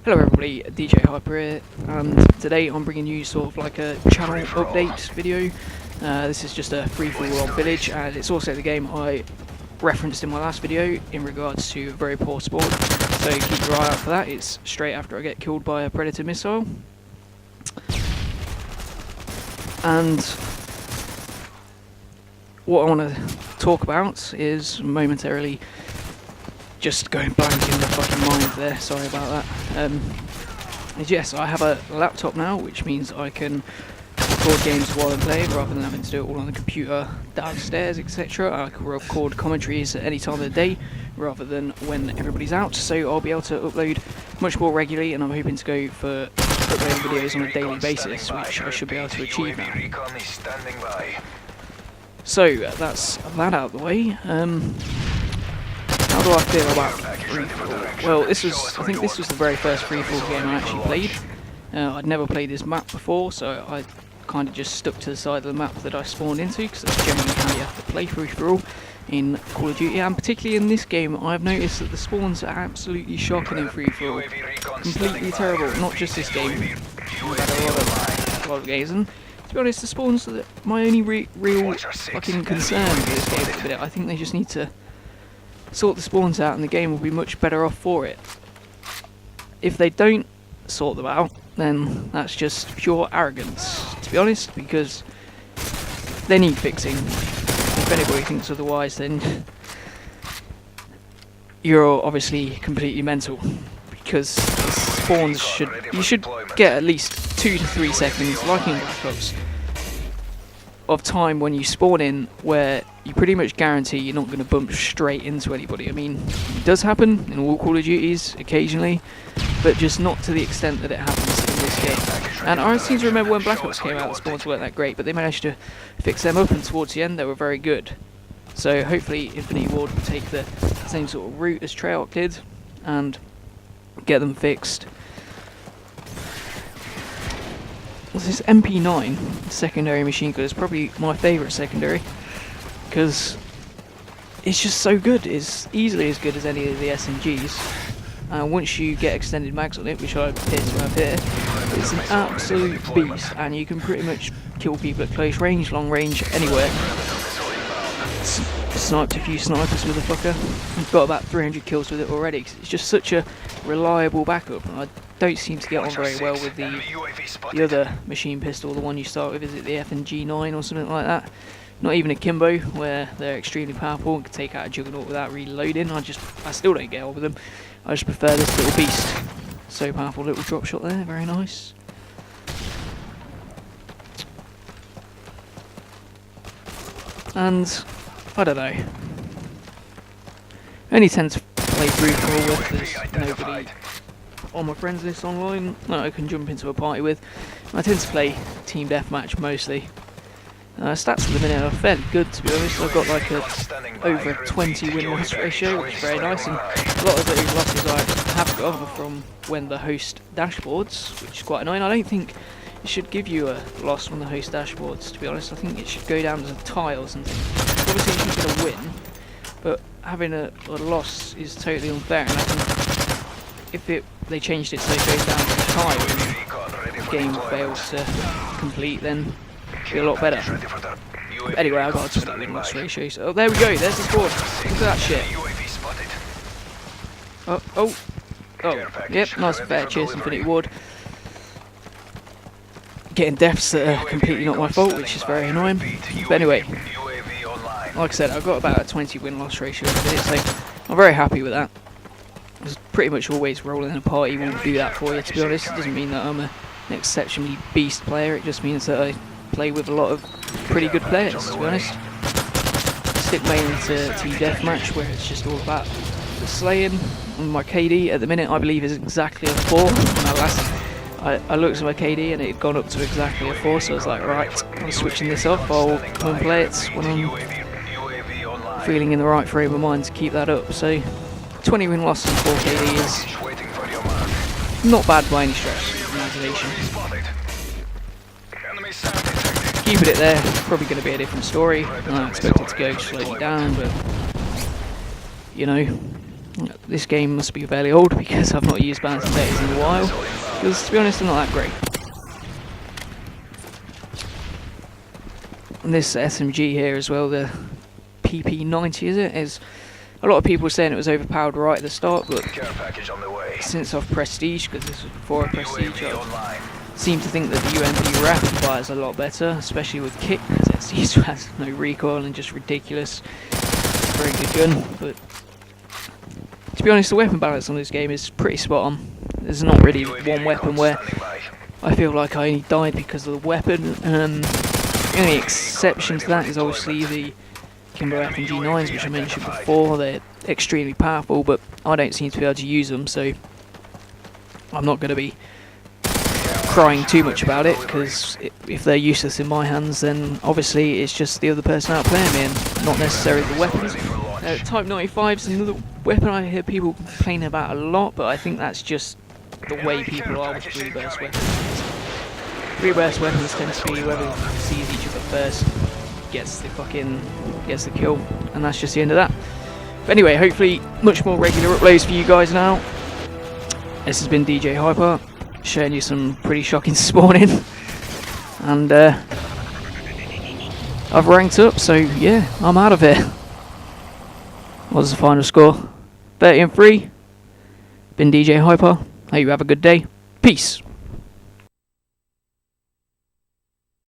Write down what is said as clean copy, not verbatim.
Hello everybody, DJ Hyper here, and today I'm bringing you sort of like a channel update video. This is just a free-for-all on Village, and it's also the game I referenced in my last video in regards to very poor spawn, so keep your eye out for that. It's straight after I get killed by a Predator missile. And what I want to talk about is momentarily just going blank in the fucking mind there, sorry about that. Yes, I have a laptop now, which means I can record games while I'm playing rather than having to do it all on the computer downstairs, etc. I can record commentaries at any time of the day rather than when everybody's out, so I'll be able to upload much more regularly, and I'm hoping to go for uploading videos on a daily basis, which I should be able to achieve now. So that's that out of the way. How do I feel about free-for-all? Well, I think this was the very first free-for-all game I actually played. I'd never played this map before, so I kind of just stuck to the side of the map that I spawned into, because that's generally how you have to play free-for-all in Call of Duty, and particularly in this game I've noticed that the spawns are absolutely shocking in free-for-all. Completely terrible, not just this game. I've had a lot of games, and to be honest, the spawns are my only real fucking concern with this game at the minute. I think they just need to sort the spawns out and the game will be much better off for it. If they don't sort them out, then that's just pure arrogance, to be honest, because they need fixing. If anybody thinks otherwise, then you're obviously completely mental, because the spawns you should get at least 2 to 3 seconds, like in Black Ops, of time when you spawn in where you pretty much guarantee you're not going to bump straight into anybody. I mean, it does happen in all Call of Duties occasionally, but just not to the extent that it happens in this game. And I seem to remember when Black Ops came out, the spawns weren't that great, but they managed to fix them up, and towards the end they were very good. So hopefully Infinity Ward will take the same sort of route as Treyarch did and get them fixed. This MP9 secondary machine gun is probably my favourite secondary, because it's just so good. It's easily as good as any of the SMGs. Once you get extended mags on it, which I appear to have here, it's an absolute beast, and you can pretty much kill people at close range, long range, anywhere. Sniped a few snipers with a fucker. I've got about 300 kills with it already, 'cause it's just such a reliable backup. And I don't seem to get on very well with the other machine pistol, the one you start with. Is it the FNG9 or something like that? Not even a Kimbo, where they're extremely powerful and can take out a Juggernaut without reloading. I still don't get on with them. I just prefer this little beast. So powerful, little drop shot there, very nice. And I don't know. I only tend to play free-for-all with. There's nobody on my friends list online that I can jump into a party with. I tend to play team deathmatch mostly. Stats at the minute are fairly good, to be honest. I've got like over a 20 win-loss ratio, which is very nice, and a lot of those losses I have got are from when the host dashboards, which is quite annoying. I don't think it should give you a loss from the host dashboards, to be honest. I think it should go down as a tie or something. Obviously you should get a win, but having a loss is totally unfair, and I think if they changed it so it goes down to a tie when the game fails to complete, then it'd be a lot better. But anyway, I've got a 20 win-loss ratio, so there we go, there's the score. Look at that shit. Oh, yep, nice and fair, cheers Infinity Ward. Getting deaths that are completely not my fault, which is very annoying. But anyway, like I said, I've got about a 20 win-loss ratio at the minute, so I'm very happy with that. It's pretty much always rolling in a party won't do that for you, to be honest. It doesn't mean that I'm an exceptionally beast player, it just means that I play with a lot of pretty good players, to be honest. I stick mainly to Team Deathmatch, where it's just all about the slaying. And my KD at the minute, I believe, is exactly a 4. I looked at my KD and it had gone up to exactly a 4, so I was like, right, I'm switching this off. I'll come and play it when I'm feeling in the right frame of mind to keep that up. So 20 win loss and 4 KD is not bad by any stretch of imagination. Keeping it there, probably going to be a different story. I expect it to go slowly down, but you know, This game must be fairly old because I've not used balanced betas in a while, because to be honest, they're not that great. And this SMG here as well, the PP90 is a lot of people saying it was overpowered right at the start, but since I've Prestige, because this was before I Prestige, I seem to think that the UMP Rapid fires a lot better, especially with kick, because it used to have no recoil and just ridiculous. Very good gun, but to be honest, the weapon balance on this game is pretty spot on. There's not really one weapon where I feel like I only died because of the weapon. The only exception to that is obviously the Kimbo FMG9s, which I mentioned before. They're extremely powerful, but I don't seem to be able to use them, so I'm not going to be crying too much about it, because if they're useless in my hands, then obviously it's just the other person outplaying me and not necessarily the weapons. Type 95 is another weapon I hear people complain about a lot, but I think that's just the way people are with free burst weapons. Free burst weapons tend to be whoever sees each other first gets the kill, and that's just the end of that. But anyway, hopefully much more regular uploads for you guys now. This has been DJ Hyper, showing you some pretty shocking spawning, and I've ranked up, so yeah, I'm out of here. What's the final score? 30-3. Been DJ Hyper. Hope you have a good day. Peace.